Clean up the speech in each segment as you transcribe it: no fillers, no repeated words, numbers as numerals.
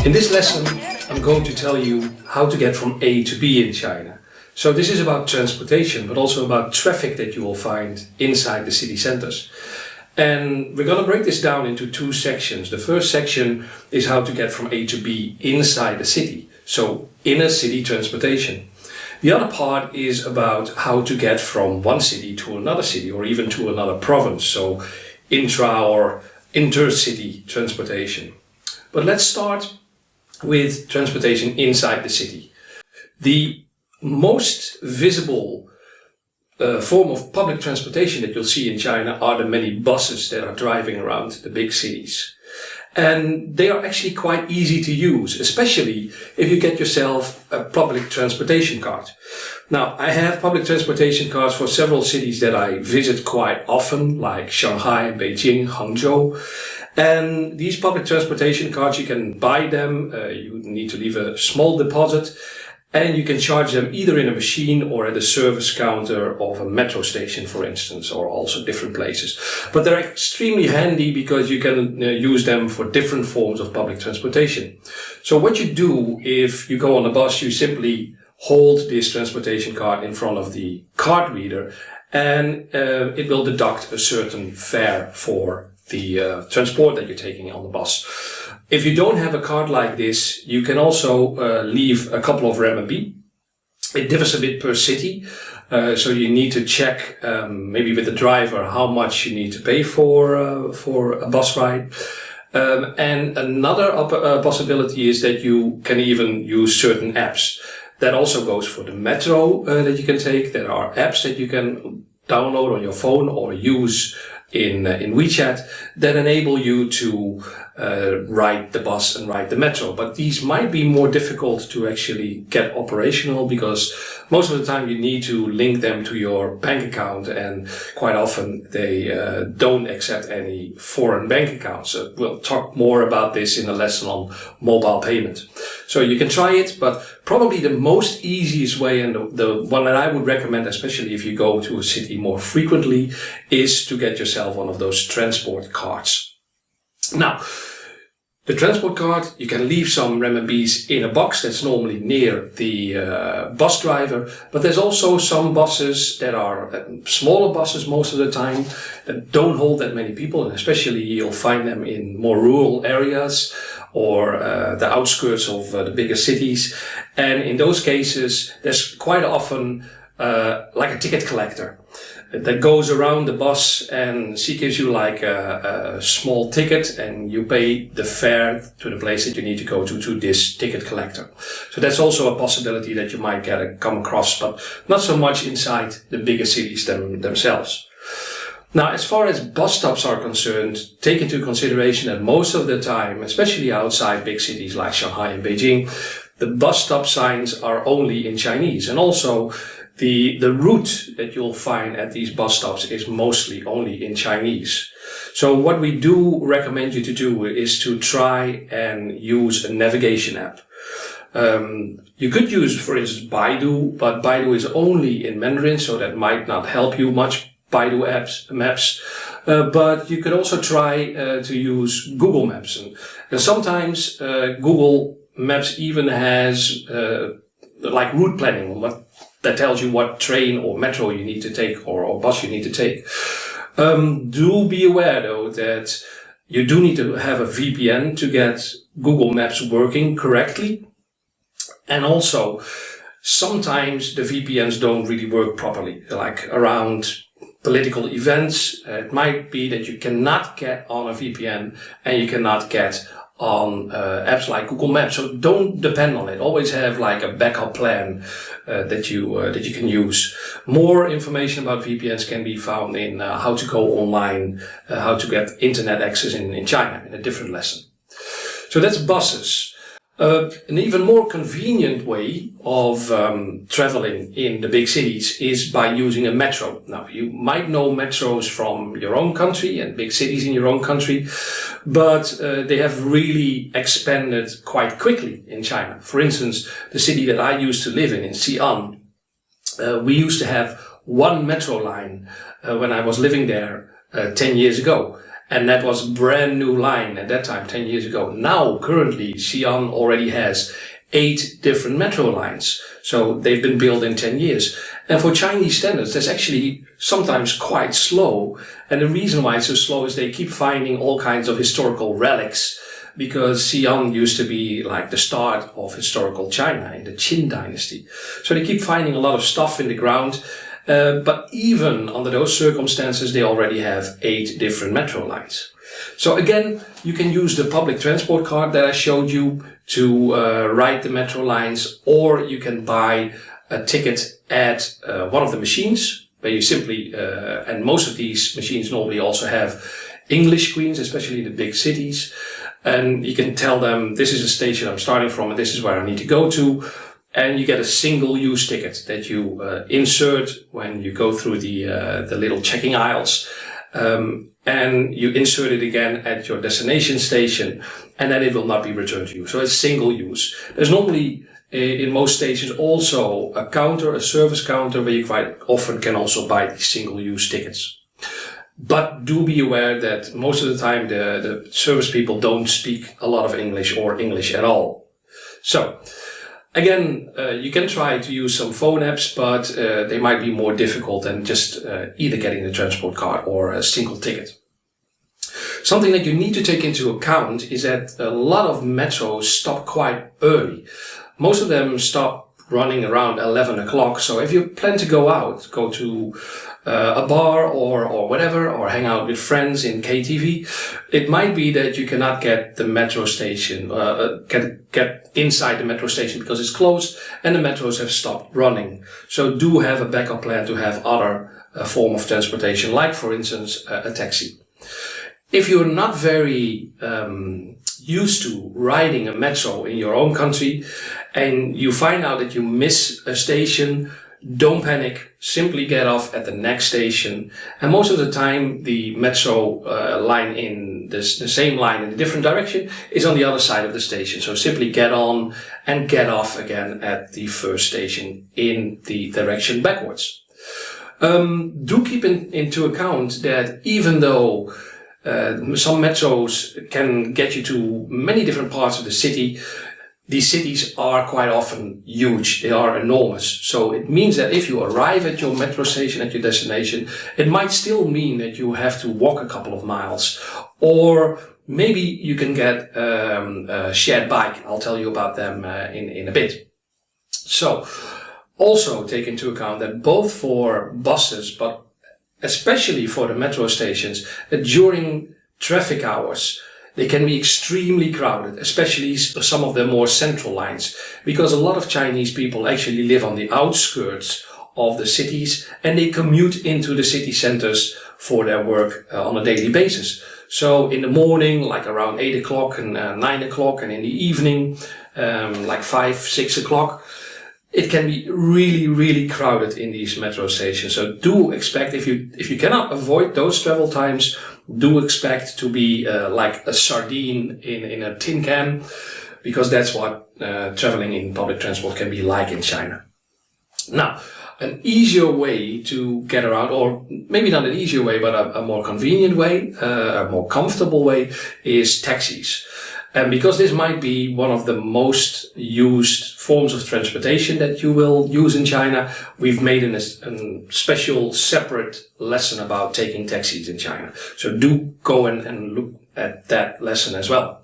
In this lesson, I'm going to tell you how to get from A to B in China. So this is about transportation, but also about traffic that you will find inside the city centers. And we're going to break this down into two sections. The first section is how to get from A to B inside the city, so inner city transportation. The other part is about how to get from one city to another city or even to another province, so intra or intercity transportation. But let's start with transportation inside the city. The most visible form of public transportation that you'll see in China are the many buses that are driving around the big cities. And they are actually quite easy to use, especially if you get yourself a public transportation card. Now, I have public transportation cards for several cities that I visit quite often, like Shanghai, Beijing, Hangzhou. And these public transportation cards, you can buy them, you need to leave a small deposit, and you can charge them either in a machine or at a service counter of a metro station, for instance, or also different places. But they're extremely handy because you can use them for different forms of public transportation. So what you do if you go on a bus, you simply hold this transportation card in front of the card reader, and it will deduct a certain fare for the transport that you're taking on the bus. If you don't have a card like this, you can also leave a couple of renminbi. It differs a bit per city, so you need to check maybe with the driver how much you need to pay for a bus ride. And another possibility is that you can even use certain apps. That also goes for the metro that you can take. There are apps that you can download on your phone or use in WeChat that enable you to ride the bus and ride the metro. But these might be more difficult to actually get operational because most of the time you need to link them to your bank account, and quite often they don't accept any foreign bank accounts. So we'll talk more about this in a lesson on mobile payment. So you can try it, but probably the most easiest way, and the one that I would recommend, especially if you go to a city more frequently, is to get yourself one of those transport cards. Now, the transport card, you can leave some renminbis in a box that's normally near the bus driver, but there's also some buses that are smaller buses most of the time that don't hold that many people, and especially you'll find them in more rural areas or the outskirts of the bigger cities. And in those cases, there's quite often like a ticket collector that goes around the bus, and she gives you like a small ticket, and you pay the fare to the place that you need to go to this ticket collector. So that's also a possibility that you might come across, but not so much inside the bigger cities themselves. Now, as far as bus stops are concerned, take into consideration that most of the time, especially outside big cities like Shanghai and Beijing, the bus stop signs are only in Chinese, and also the route that you'll find at these bus stops is mostly only in Chinese. So what we do recommend you to do is to try and use a navigation app. You could use, for instance, Baidu, but Baidu is only in Mandarin, so that might not help you much. Baidu maps, but you could also try to use Google Maps, and sometimes Google Maps even has like route planning, that tells you what train or metro you need to take or bus you need to take. Do be aware though that you do need to have a VPN to get Google Maps working correctly, and also sometimes the VPNs don't really work properly, like around political events. It might be that you cannot get on a VPN and you cannot get on apps like Google Maps. So don't depend on it. Always have like a backup plan that you can use. More information about VPNs can be found in how to go online, how to get internet access in China in a different lesson. So that's buses. An even more convenient way of traveling in the big cities is by using a metro. Now, you might know metros from your own country and big cities in your own country, but they have really expanded quite quickly in China. For instance, the city that I used to live in Xi'an, we used to have one metro line when I was living there 10 years ago. And that was a brand new line at that time, 10 years ago. Now, currently, Xi'an already has 8 different metro lines. So they've been built in 10 years. And for Chinese standards, that's actually sometimes quite slow. And the reason why it's so slow is they keep finding all kinds of historical relics, because Xi'an used to be like the start of historical China in the Qin dynasty. So they keep finding a lot of stuff in the ground. But even under those circumstances, they already have 8 different metro lines. So again, you can use the public transport card that I showed you to ride the metro lines, or you can buy a ticket at one of the machines where you simply, and most of these machines normally also have English screens, especially in the big cities. And you can tell them, this is a station I'm starting from and this is where I need to go to. And you get a single-use ticket that you insert when you go through the little checking aisles. And you insert it again at your destination station, and then it will not be returned to you. So it's single use. There's normally in most stations also a counter, a service counter, where you quite often can also buy these single-use tickets. But do be aware that most of the time the service people don't speak a lot of English or English at all. So again, you can try to use some phone apps, but they might be more difficult than just either getting the transport card or a single ticket. Something that you need to take into account is that a lot of metros stop quite early. Most of them stop running around 11 o'clock. So if you plan to go out, go to a bar or whatever, or hang out with friends in KTV, it might be that you cannot get the metro station, get inside the metro station because it's closed and the metros have stopped running. So do have a backup plan to have other form of transportation, like for instance a taxi. If you're not very used to riding a metro in your own country and you find out that you miss a station, don't panic. Simply get off at the next station. And most of the time, the metro line in the same line in a different direction is on the other side of the station. So simply get on and get off again at the first station in the direction backwards. Do keep into account that even though some metros can get you to many different parts of the city, these cities are quite often huge. They are enormous. So it means that if you arrive at your metro station, at your destination, it might still mean that you have to walk a couple of miles. Or maybe you can get a shared bike. I'll tell you about them in a bit. So also take into account that both for buses, but especially for the metro stations, that during traffic hours, they can be extremely crowded, especially some of the more central lines, because a lot of Chinese people actually live on the outskirts of the cities and they commute into the city centers for their work on a daily basis. So in the morning, like around 8 o'clock and 9 o'clock, and in the evening, like 5, 6 o'clock, it can be really, really crowded in these metro stations. So do expect, if you cannot avoid those travel times, do expect to be like a sardine in a tin can, because that's what traveling in public transport can be like in China. Now, an easier way to get around, or maybe not an easier way, but a more convenient way, a more comfortable way, is taxis. And because this might be one of the most used forms of transportation that you will use in China, we've made a special separate lesson about taking taxis in China. So do go and look at that lesson as well.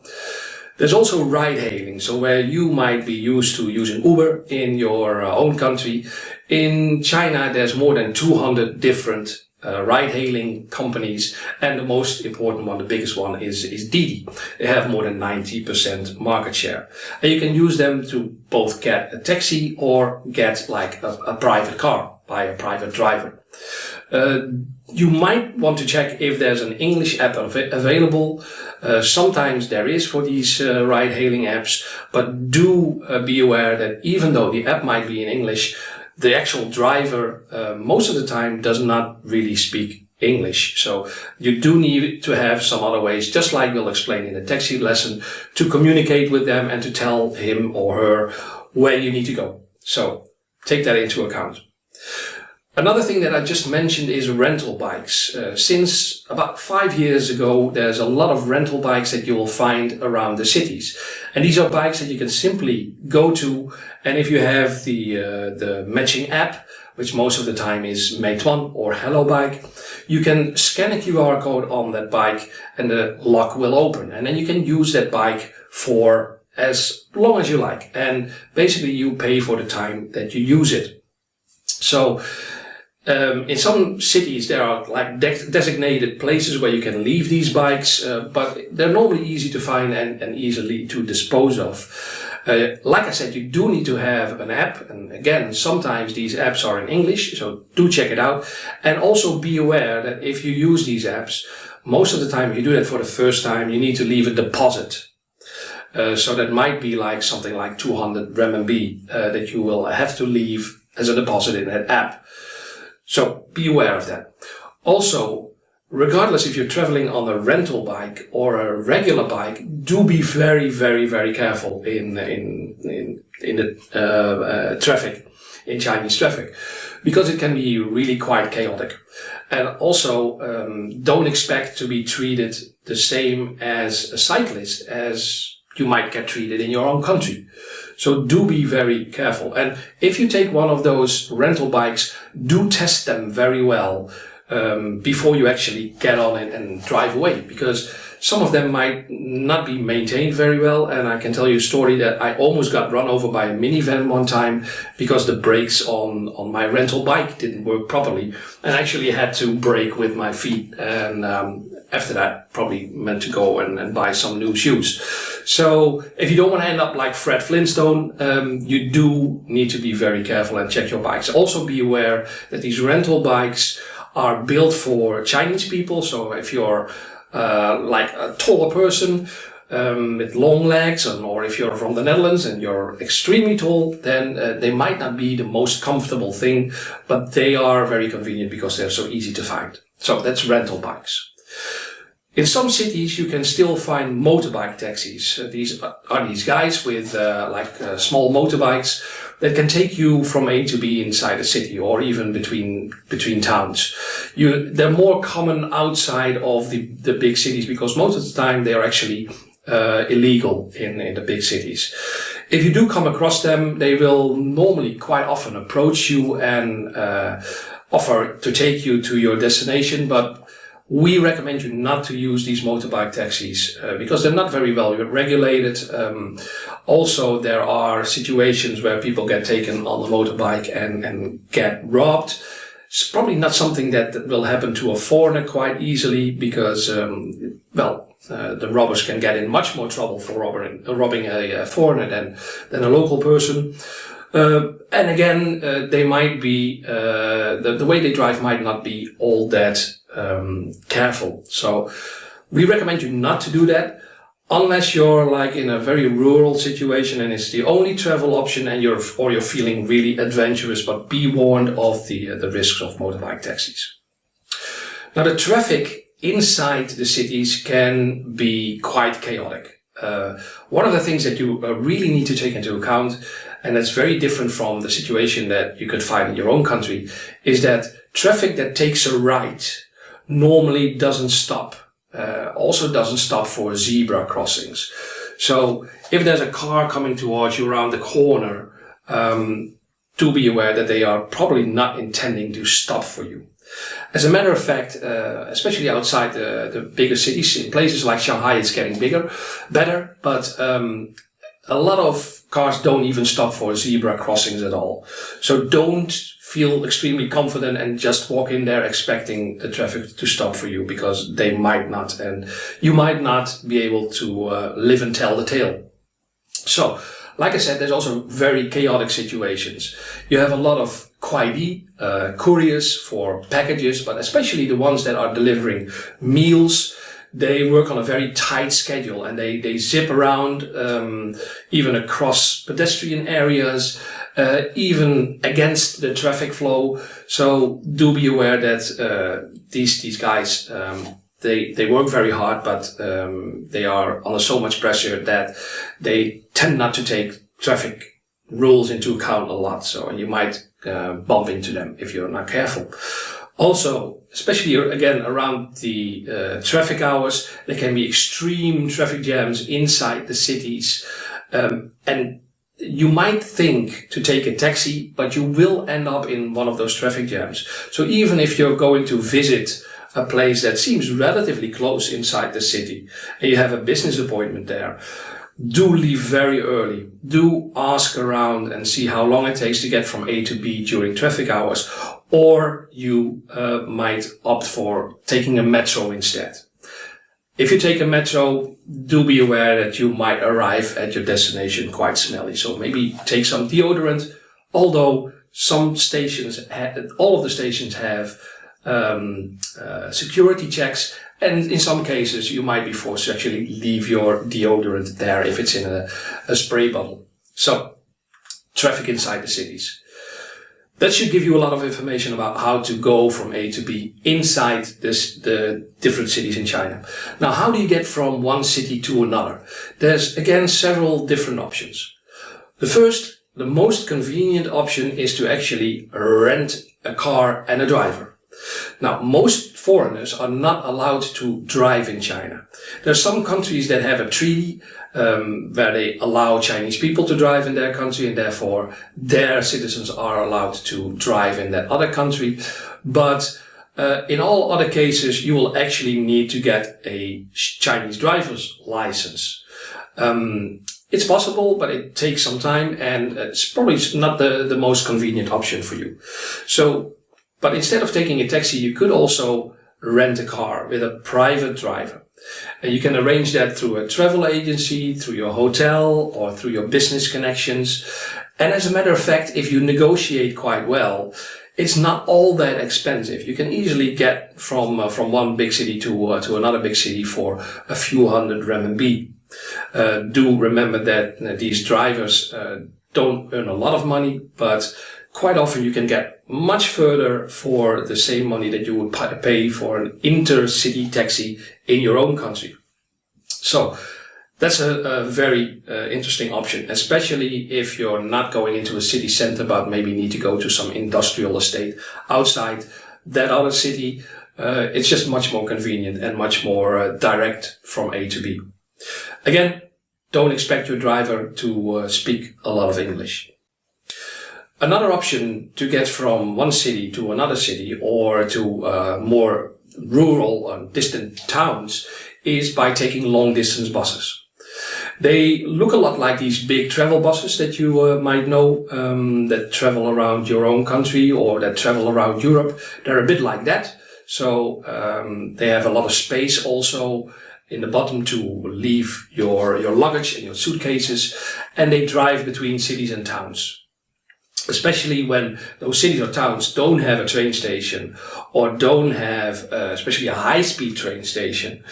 There's also ride hailing. So where you might be used to using Uber in your own country, in China there's more than 200 different ride-hailing companies, and the most important one, the biggest one, is Didi. They have more than 90% market share, and you can use them to both get a taxi or get like a private car by a private driver. You might want to check if there's an English app available. Sometimes there is for these ride-hailing apps, but do be aware that even though the app might be in English, the actual driver, most of the time, does not really speak English. So you do need to have some other ways, just like we'll explain in the taxi lesson, to communicate with them and to tell him or her where you need to go. So take that into account. Another thing that I just mentioned is rental bikes. Since about 5 years ago, there's a lot of rental bikes that you will find around the cities. And these are bikes that you can simply go to, and if you have the matching app, which most of the time is Meituan or Hello Bike, you can scan a QR code on that bike and the lock will open. And then you can use that bike for as long as you like. And basically you pay for the time that you use it. So in some cities there are like designated places where you can leave these bikes, but they're normally easy to find and easily to dispose of. Like I said, you do need to have an app, and again, sometimes these apps are in English, so do check it out. And also be aware that if you use these apps, most of the time if you do that for the first time, you need to leave a deposit. So that might be like something like 200 renminbi that you will have to leave as a deposit in that app. So be aware of that. Also, regardless if you're traveling on a rental bike or a regular bike, do be very, very, very careful in the traffic, in Chinese traffic, because it can be really quite chaotic. And also, don't expect to be treated the same as a cyclist as you might get treated in your own country. So do be very careful. And if you take one of those rental bikes, do test them very well before you actually get on it and drive away, because some of them might not be maintained very well. And I can tell you a story that I almost got run over by a minivan one time because the brakes on my rental bike didn't work properly, and I actually had to brake with my feet. And after that, probably meant to go and buy some new shoes. So if you don't want to end up like Fred Flintstone, you do need to be very careful and check your bikes. Also be aware that these rental bikes are built for Chinese people. So if you're like a taller person with long legs, or if you're from the Netherlands and you're extremely tall, then they might not be the most comfortable thing, but they are very convenient because they're so easy to find. So that's rental bikes. In some cities, you can still find motorbike taxis. These are these guys with small motorbikes that can take you from A to B inside a city, or even between towns. They're more common outside of the big cities, because most of the time they are actually illegal in the big cities. If you do come across them, they will normally quite often approach you and offer to take you to your destination, but we recommend you not to use these motorbike taxis because they're not very well regulated. Also, there are situations where people get taken on the motorbike and get robbed. It's probably not something that will happen to a foreigner quite easily, because, the robbers can get in much more trouble for robbing a foreigner than a local person. And again, they might be, the way they drive might not be all that careful. So we recommend you not to do that unless you're like in a very rural situation and it's the only travel option, and you're feeling really adventurous. But be warned of the risks of motorbike taxis. Now, the traffic inside the cities can be quite chaotic. One of the things that you really need to take into account, and that's very different from the situation that you could find in your own country, is that traffic that takes a right normally doesn't stop. Also doesn't stop for zebra crossings. So if there's a car coming towards you around the corner, do be aware that they are probably not intending to stop for you. As a matter of fact, especially outside the bigger cities, in places like Shanghai, it's getting better, but a lot of cars don't even stop for zebra crossings at all. So don't feel extremely confident and just walk in there expecting the traffic to stop for you, because they might not, and you might not be able to live and tell the tale. So, like I said, there's also very chaotic situations. You have a lot of Kuaidi, couriers for packages, but especially the ones that are delivering meals. They work on a very tight schedule, and they zip around, even across pedestrian areas, even against the traffic flow. So do be aware that these guys, they work very hard, but they are under so much pressure that they tend not to take traffic rules into account a lot. So you might bump into them if you're not careful. Also, especially again around the traffic hours, there can be extreme traffic jams inside the cities, and you might think to take a taxi, but you will end up in one of those traffic jams. So even if you're going to visit a place that seems relatively close inside the city and you have a business appointment there, do leave very early. Do ask around and see how long it takes to get from A to B during traffic hours. Or you might opt for taking a metro instead. If you take a metro, do be aware that you might arrive at your destination quite smelly. So maybe take some deodorant, although some stations, all of the stations have security checks, and in some cases you might be forced to actually leave your deodorant there if it's in a spray bottle. So, traffic inside the cities. That should give you a lot of information about how to go from A to B inside the different cities in China. Now, how do you get from one city to another? There's, again, several different options. The first, the most convenient option is to actually rent a car and a driver. Now, most foreigners are not allowed to drive in China. There are some countries that have a treaty where they allow Chinese people to drive in their country, and therefore their citizens are allowed to drive in that other country. But in all other cases, you will actually need to get a Chinese driver's license. It's possible, but it takes some time, and it's probably not the most convenient option for you. But instead of taking a taxi, you could also rent a car with a private driver. And you can arrange that through a travel agency, through your hotel, or through your business connections. And as a matter of fact, if you negotiate quite well, it's not all that expensive. You can easily get from one big city to another big city for a few hundred renminbi. Do remember that these drivers don't earn a lot of money, but quite often you can get much further for the same money that you would pay for an intercity taxi in your own country. So that's a very interesting option, especially if you're not going into a city center, but maybe need to go to some industrial estate outside that other city. It's just much more convenient and much more direct from A to B. Again, don't expect your driver to speak a lot of English. Another option to get from one city to another city or to more rural and distant towns is by taking long distance buses. They look a lot like these big travel buses that you might know, that travel around your own country or that travel around Europe. They're a bit like that. So they have a lot of space also in the bottom to leave your luggage and your suitcases, and they drive between cities and towns. Especially when those cities or towns don't have a train station or don't have especially a high-speed train station,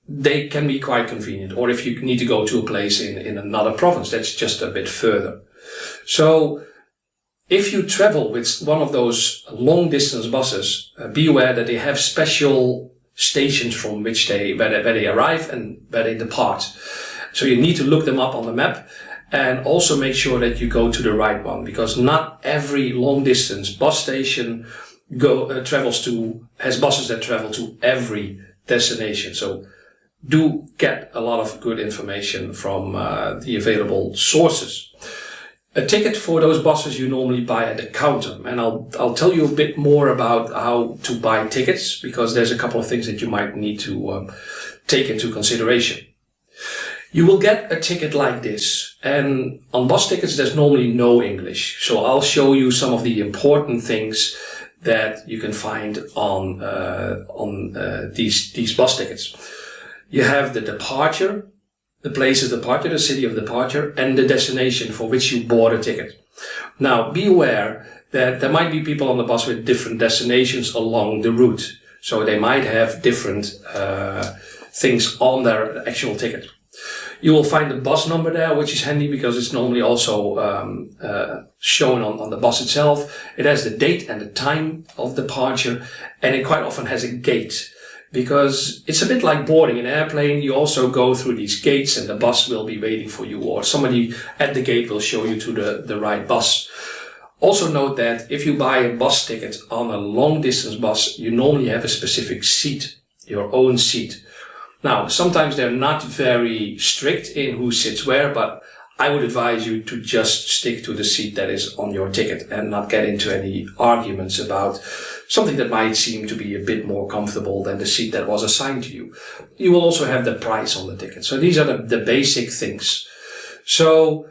they can be quite convenient. Or if you need to go to a place in another province, that's just a bit further. So if you travel with one of those long-distance buses, be aware that they have special stations from where they arrive and where they depart. So you need to look them up on the map. And also make sure that you go to the right one, because not every long distance bus station has buses that travel to every destination. So do get a lot of good information from the available sources. A ticket for those buses you normally buy at the counter, and I'll tell you a bit more about how to buy tickets, because there's a couple of things that you might need to take into consideration. You will get a ticket like this, and on bus tickets there's normally no English. So I'll show you some of the important things that you can find on these bus tickets. You have the departure, the place of departure, the city of departure, and the destination for which you bought a ticket. Now, be aware that there might be people on the bus with different destinations along the route. So they might have different things on their actual ticket. You will find the bus number there, which is handy because it's normally also shown on the bus itself. It has the date and the time of departure, and it quite often has a gate, because it's a bit like boarding an airplane. You also go through these gates and the bus will be waiting for you, or somebody at the gate will show you to the right bus. Also note that if you buy a bus ticket on a long distance bus, you normally have a specific seat, your own seat. Now, sometimes they're not very strict in who sits where, but I would advise you to just stick to the seat that is on your ticket and not get into any arguments about something that might seem to be a bit more comfortable than the seat that was assigned to you. You will also have the price on the ticket. So these are the basic things. So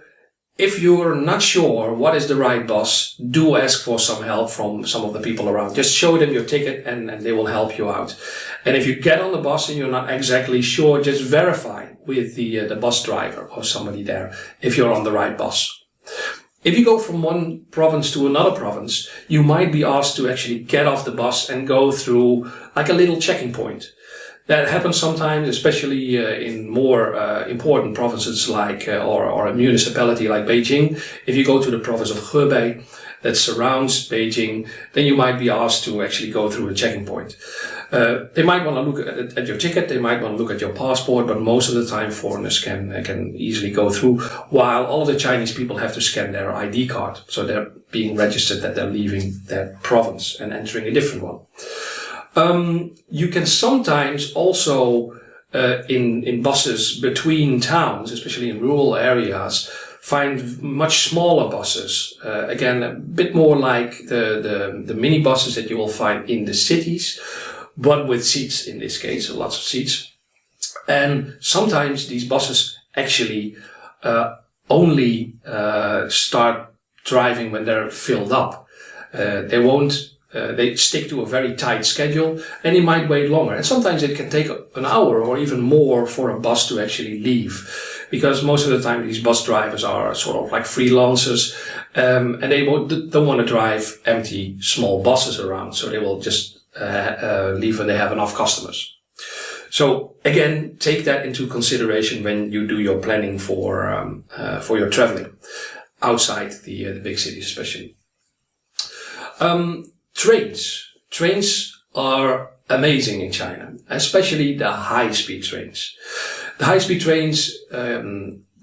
if you're not sure what is the right bus, do ask for some help from some of the people around. Just show them your ticket and they will help you out. And if you get on the bus and you're not exactly sure, just verify with the bus driver or somebody there if you're on the right bus. If you go from one province to another province, you might be asked to actually get off the bus and go through like a little checking point. That happens sometimes, especially in more important provinces like, or a municipality like Beijing. If you go to the province of Hebei that surrounds Beijing, then you might be asked to actually go through a checking point. They might want to look at your ticket, they might want to look at your passport, but most of the time foreigners can easily go through, while all of the Chinese people have to scan their ID card. So they're being registered that they're leaving their province and entering a different one. You can sometimes also, in buses between towns, especially in rural areas, find much smaller buses. Again, a bit more like the mini buses that you will find in the cities, but with seats in this case, lots of seats. And sometimes these buses actually, only, start driving when they're filled up. They stick to a very tight schedule and it might wait longer. And sometimes it can take an hour or even more for a bus to actually leave. Because most of the time these bus drivers are sort of like freelancers, and they don't want to drive empty small buses around. So they will just leave when they have enough customers. So again, take that into consideration when you do your planning for your traveling outside the big cities, especially. Trains are amazing in China, especially the high-speed trains. The high-speed trains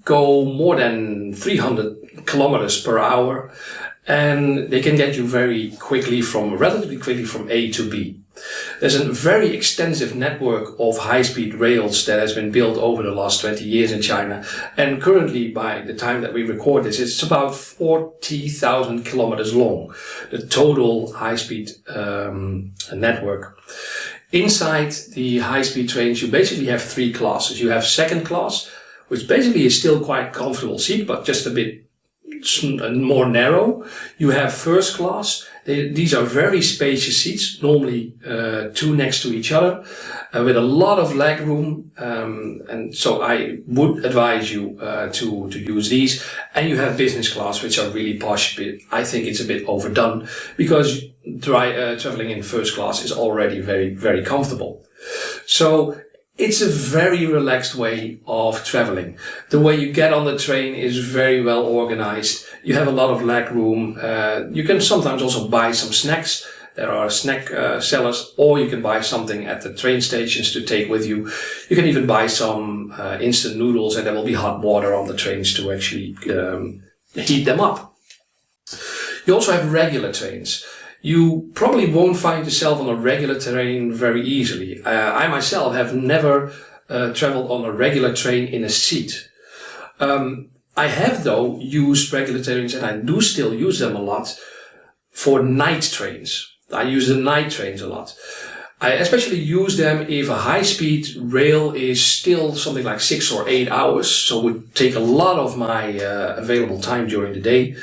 go more than 300 kilometers per hour, and they can get you relatively quickly from A to B. There's a very extensive network of high-speed rails that has been built over the last 20 years in China. And currently, by the time that we record this, it's about 40,000 kilometers long, the total high-speed network. Inside the high-speed trains, you basically have three classes. You have second class, which basically is still quite comfortable seat, but just a bit more narrow. You have first class. These are very spacious seats, normally two next to each other, with a lot of leg room. And so I would advise you to use these. And you have business class, which are really posh. I think it's a bit overdone because traveling in first class is already very, very comfortable. So it's a very relaxed way of traveling. The way you get on the train is very well organized. You have a lot of leg room. You can sometimes also buy some snacks. There are snack sellers, or you can buy something at the train stations to take with you. You can even buy some instant noodles, and there will be hot water on the trains to actually heat them up. You also have regular trains. You probably won't find yourself on a regular train very easily. I myself have never traveled on a regular train in a seat. I have though used regular trains, and I do still use them a lot for night trains. I use the night trains a lot. I especially use them if a high-speed rail is still something like 6 or 8 hours, so it would take a lot of my available time during the day.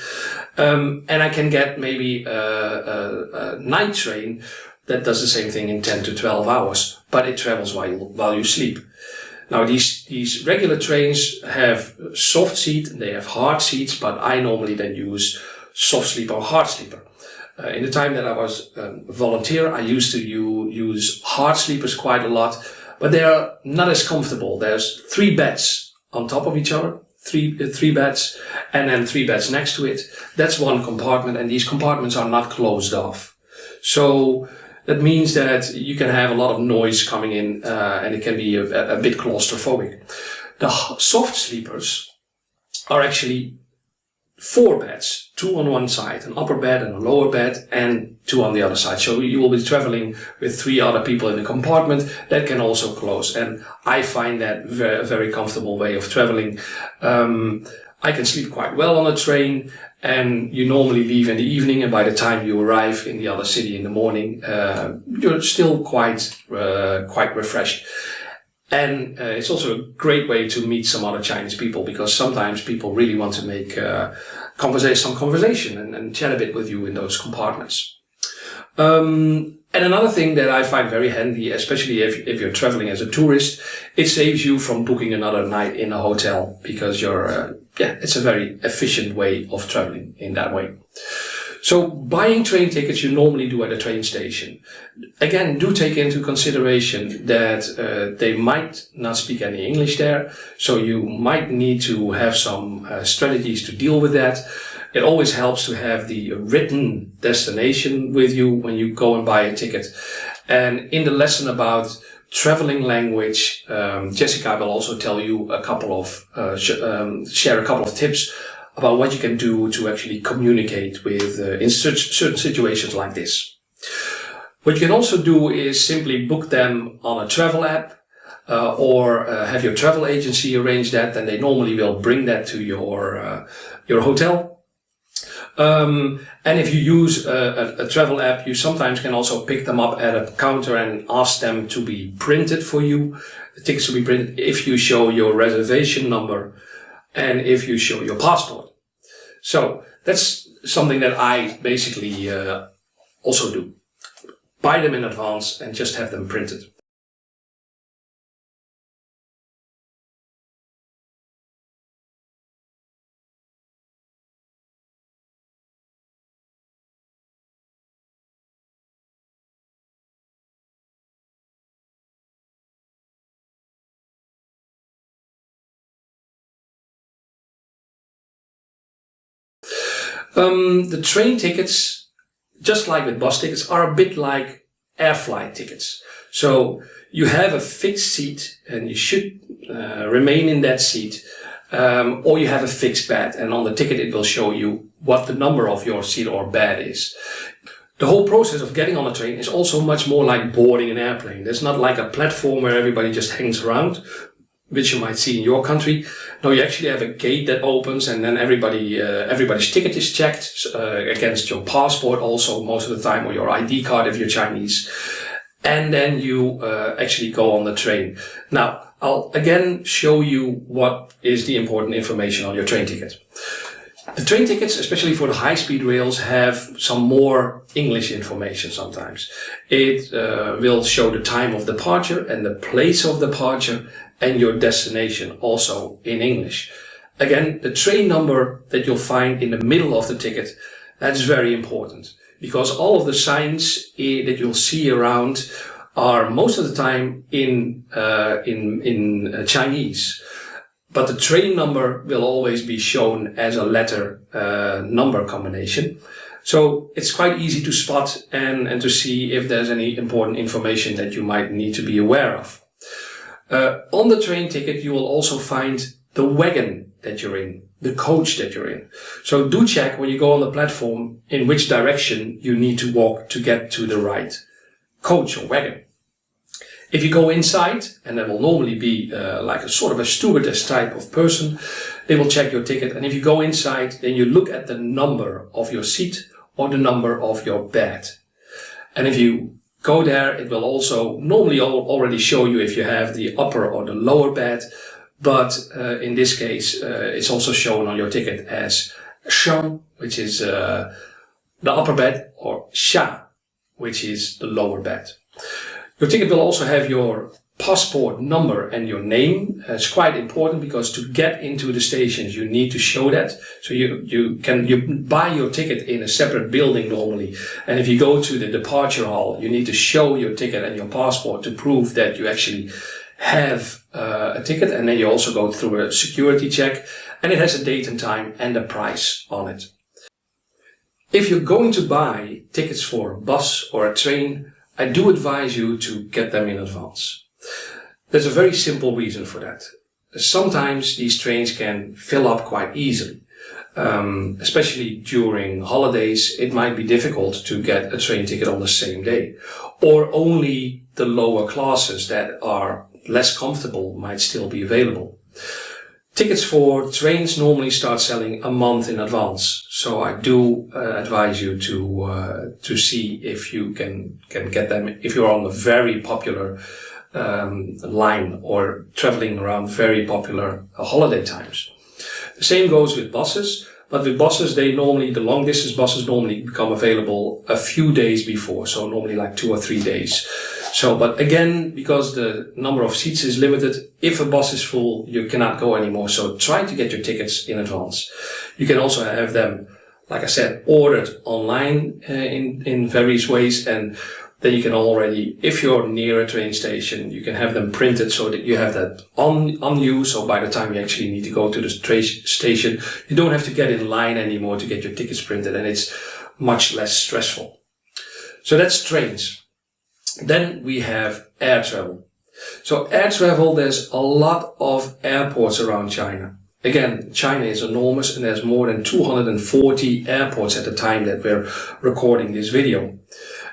And I can get maybe a night train that does the same thing in 10 to 12 hours, but it travels while you sleep. Now these regular trains have soft seat, they have hard seats, but I normally then use soft sleeper or hard sleeper. In the time that I was a volunteer, I used to use hard sleepers quite a lot, but they are not as comfortable. There's 3 beds on top of each other. Three beds, and then 3 beds next to it. That's one compartment, and these compartments are not closed off. So that means that you can have a lot of noise coming in, and it can be a bit claustrophobic. The soft sleepers are actually 4 beds, 2 on one side, an upper bed and a lower bed, and 2 on the other side. So you will be traveling with 3 other people in the compartment. That can also close, and I find that a very comfortable way of traveling. I can sleep quite well on a train, and you normally leave in the evening, and by the time you arrive in the other city in the morning, you're still quite refreshed. And it's also a great way to meet some other Chinese people, because sometimes people really want to make some conversation and chat a bit with you in those compartments. And another thing that I find very handy, especially if you're traveling as a tourist, it saves you from booking another night in a hotel, because it's a very efficient way of traveling in that way. So buying train tickets you normally do at a train station. Again, do take into consideration that they might not speak any English there, so you might need to have some strategies to deal with that. It always helps to have the written destination with you when you go and buy a ticket. And in the lesson about traveling language, Jessica will also tell you share a couple of tips about what you can do to actually communicate with in certain situations like this. What you can also do is simply book them on a travel app, or have your travel agency arrange that, and they normally will bring that to your hotel. And if you use a travel app, you sometimes can also pick them up at a counter and ask them to be printed for you. The tickets will be printed if you show your reservation number and if you show your passport. So that's something that I basically also do. Buy them in advance and just have them printed. The train tickets, just like with bus tickets, are a bit like air flight tickets. So you have a fixed seat and you should remain in that seat, or you have a fixed bed, and on the ticket it will show you what the number of your seat or bed is. The whole process of getting on a train is also much more like boarding an airplane. There's not like a platform where everybody just hangs around, which you might see in your country. No, you actually have a gate that opens, and then everybody's ticket is checked against your passport also most of the time, or your ID card if you're Chinese. And then you actually go on the train. Now, I'll again show you what is the important information on your train ticket. The train tickets, especially for the high-speed rails, have some more English information sometimes. It will show the time of departure and the place of departure and your destination also in English. Again, the train number that you'll find in the middle of the ticket, that's very important, because all of the signs that you'll see around are most of the time in Chinese. But the train number will always be shown as a letter number combination. So it's quite easy to spot and to see if there's any important information that you might need to be aware of. On the train ticket, you will also find the wagon that you're in, the coach that you're in. So do check when you go on the platform in which direction you need to walk to get to the right coach or wagon. If you go inside, and there will normally be like a sort of a stewardess type of person, they will check your ticket. And if you go inside, then you look at the number of your seat or the number of your bed. And if you go there, it will also normally already show you if you have the upper or the lower bed. But in this case, it's also shown on your ticket as Shang, which is the upper bed, or Sha, which is the lower bed. Your ticket will also have your passport number and your name. It's quite important because to get into the stations you need to show that. So you buy your ticket in a separate building normally, and if you go to the departure hall you need to show your ticket and your passport to prove that you actually have a ticket, and then you also go through a security check, and it has a date and time and a price on it. If you're going to buy tickets for a bus or a train, I do advise you to get them in advance. There's a very simple reason for that. Sometimes these trains can fill up quite easily. Especially during holidays, it might be difficult to get a train ticket on the same day. Or only the lower classes that are less comfortable might still be available. Tickets for trains normally start selling a month in advance. So I do advise you to see if you can get them if you're on a very popular line or traveling around very popular holiday times. The same goes with buses, but with buses, the long distance buses normally become available a few days before, so normally like 2 or 3 days. So, but again, because the number of seats is limited, if a bus is full, you cannot go anymore. So try to get your tickets in advance. You can also have them, like I said, ordered online in various ways, and then you can already, if you're near a train station, you can have them printed so that you have that on you. So by the time you actually need to go to the train station, you don't have to get in line anymore to get your tickets printed, and it's much less stressful. So that's trains. Then we have air travel. So air travel, there's a lot of airports around China. Again, China is enormous, and there's more than 240 airports at the time that we're recording this video.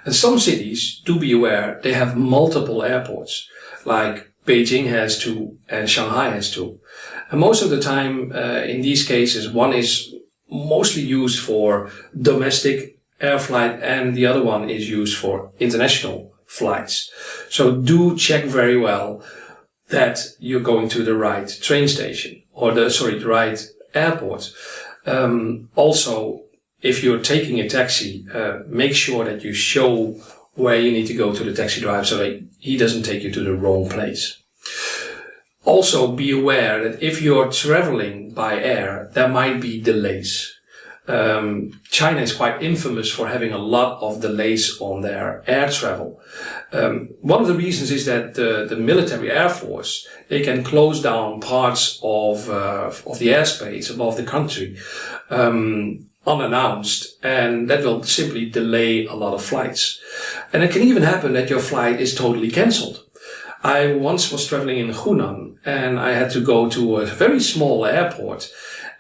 And some cities, do be aware, they have multiple airports, like Beijing has 2 and Shanghai has 2. And most of the time, in these cases, one is mostly used for domestic air flight and the other one is used for international flights. So do check very well that you're going to the right train station or the right airport. Also, if you're taking a taxi, make sure that you show where you need to go to the taxi driver so that he doesn't take you to the wrong place. Also, be aware that if you're traveling by air, there might be delays. China is quite infamous for having a lot of delays on their air travel. One of the reasons is that the military air force, they can close down parts of the airspace above the country unannounced, and that will simply delay a lot of flights. And it can even happen that your flight is totally cancelled. I once was traveling in Hunan, and I had to go to a very small airport.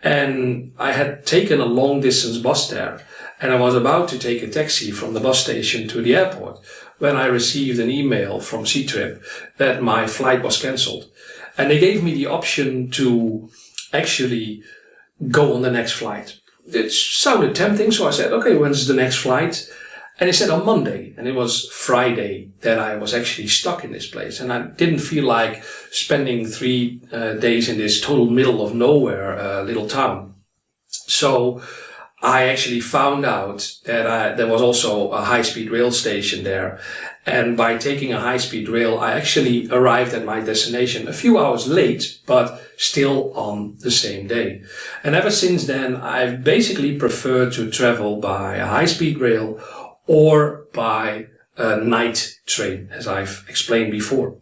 And I had taken a long distance bus there, and I was about to take a taxi from the bus station to the airport when I received an email from ChinaTechTrip that my flight was cancelled. And they gave me the option to actually go on the next flight. It sounded tempting, so I said, okay, when's the next flight? And they said on Monday, and it was Friday that I was actually stuck in this place. And I didn't feel like spending 3 days in this total middle of nowhere little town. So I actually found out that there was also a high-speed rail station there. And by taking a high-speed rail, I actually arrived at my destination a few hours late, but still on the same day. And ever since then, I've basically preferred to travel by a high-speed rail or by a night train, as I've explained before.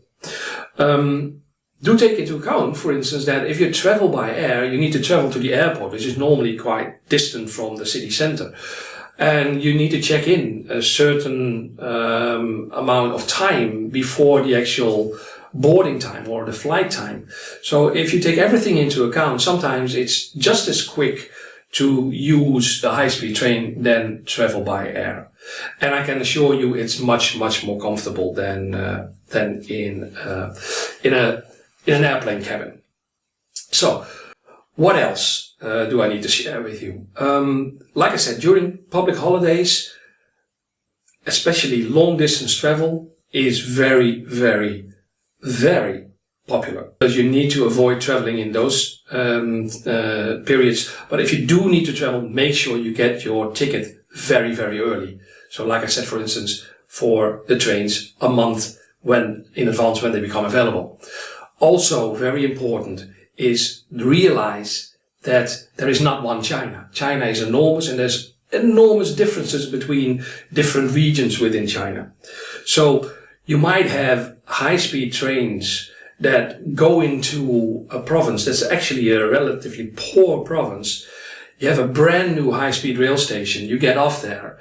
Do take into account, for instance, that if you travel by air, you need to travel to the airport, which is normally quite distant from the city center. And you need to check in a certain amount of time before the actual boarding time or the flight time. So if you take everything into account, sometimes it's just as quick to use the high-speed train than travel by air. And I can assure you it's much more comfortable than in an airplane cabin. So, what else do I need to share with you? Like I said, during public holidays, especially long-distance travel is very popular, because you need to avoid traveling in those periods. But if you do need to travel, make sure you get your ticket very early. So like I said, for instance, for the trains, a month in advance when they become available. Also, very important is realize that there is not one China. China is enormous, and there's enormous differences between different regions within China. So you might have high-speed trains that go into a province that's actually a relatively poor province. You have a brand new high-speed rail station. You get off there,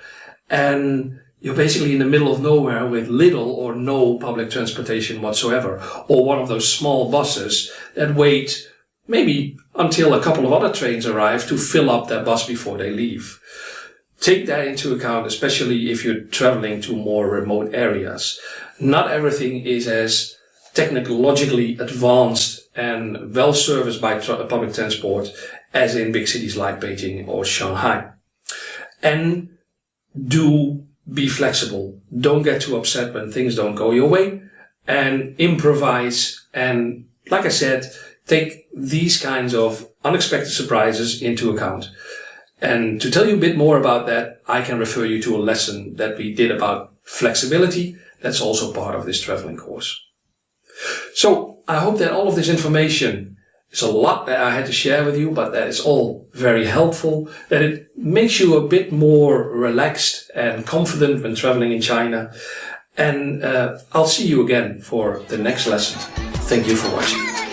and you're basically in the middle of nowhere with little or no public transportation whatsoever, or one of those small buses that wait maybe until a couple of other trains arrive to fill up their bus before they leave. Take that into account, especially if you're traveling to more remote areas. Not everything is as technologically advanced and well serviced by public transport as in big cities like Beijing or Shanghai. And do be flexible. Don't get too upset when things don't go your way, and improvise. And like I said, take these kinds of unexpected surprises into account. And to tell you a bit more about that, I can refer you to a lesson that we did about flexibility. That's also part of this traveling course. So I hope that all of this information is a lot that I had to share with you, but that it's all very helpful, that it makes you a bit more relaxed and confident when traveling in China. And I'll see you again for the next lesson. Thank you for watching.